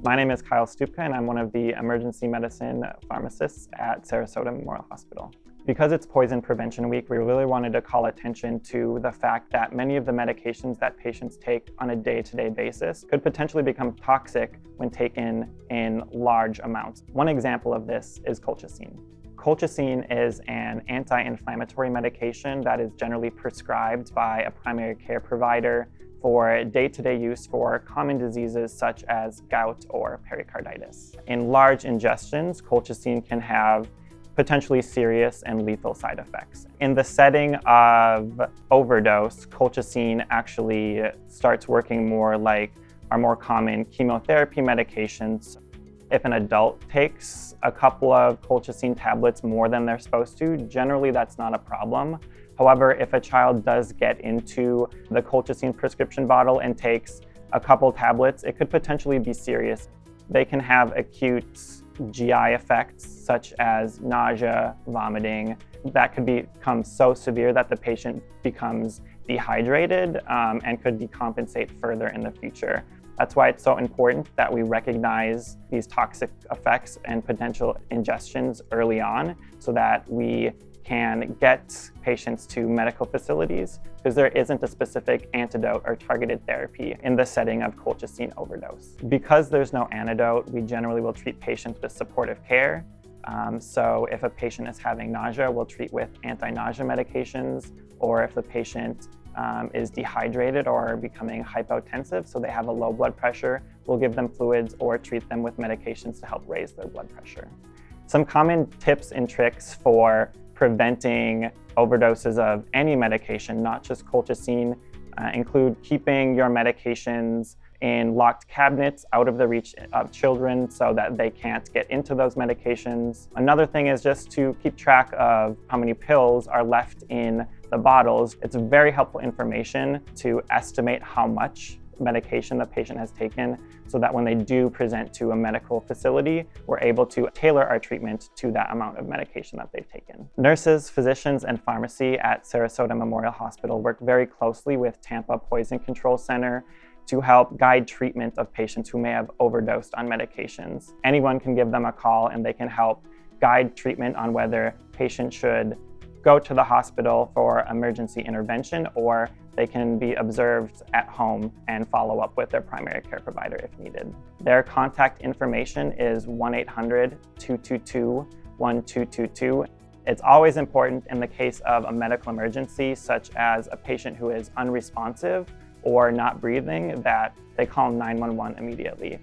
My name is Kyle Stupca, and I'm one of the emergency medicine pharmacists at Sarasota Memorial Hospital. Because it's Poison Prevention Week, we really wanted to call attention to the fact that many of the medications that patients take on a day-to-day basis could potentially become toxic when taken in large amounts. One example of this is colchicine. Colchicine is an anti-inflammatory medication that is generally prescribed by a primary care provider for day-to-day use for common diseases such as gout or pericarditis. In large ingestions, colchicine can have potentially serious and lethal side effects. In the setting of overdose, colchicine actually starts working more like our more common chemotherapy medications. If an adult takes a couple of colchicine tablets more than they're supposed to, generally that's not a problem. However, if a child does get into the colchicine prescription bottle and takes a couple tablets, it could potentially be serious. They can have acute GI effects such as nausea, vomiting. That could become so severe that the patient becomes dehydrated and could decompensate further in the future. That's why it's so important that we recognize these toxic effects and potential ingestions early on so that we can get patients to medical facilities, because there isn't a specific antidote or targeted therapy in the setting of colchicine overdose. Because there's no antidote, we generally will treat patients with supportive care. So if a patient is having nausea, we'll treat with anti-nausea medications, or if the patient is dehydrated or becoming hypotensive, so they have a low blood pressure, we'll give them fluids or treat them with medications to help raise their blood pressure. Some common tips and tricks for preventing overdoses of any medication, not just colchicine, include keeping your medications in locked cabinets out of the reach of children so that they can't get into those medications. Another thing is just to keep track of how many pills are left in the bottles. It's very helpful information to estimate how much medication the patient has taken so that when they do present to a medical facility, we're able to tailor our treatment to that amount of medication that they've taken. Nurses, physicians, and pharmacy at Sarasota Memorial Hospital work very closely with Tampa Poison Control Center to help guide treatment of patients who may have overdosed on medications. Anyone can give them a call and they can help guide treatment on whether patients should go to the hospital for emergency intervention, or they can be observed at home and follow up with their primary care provider if needed. Their contact information is 1-800-222-1222. It's always important in the case of a medical emergency, such as a patient who is unresponsive or not breathing, that they call 911 immediately.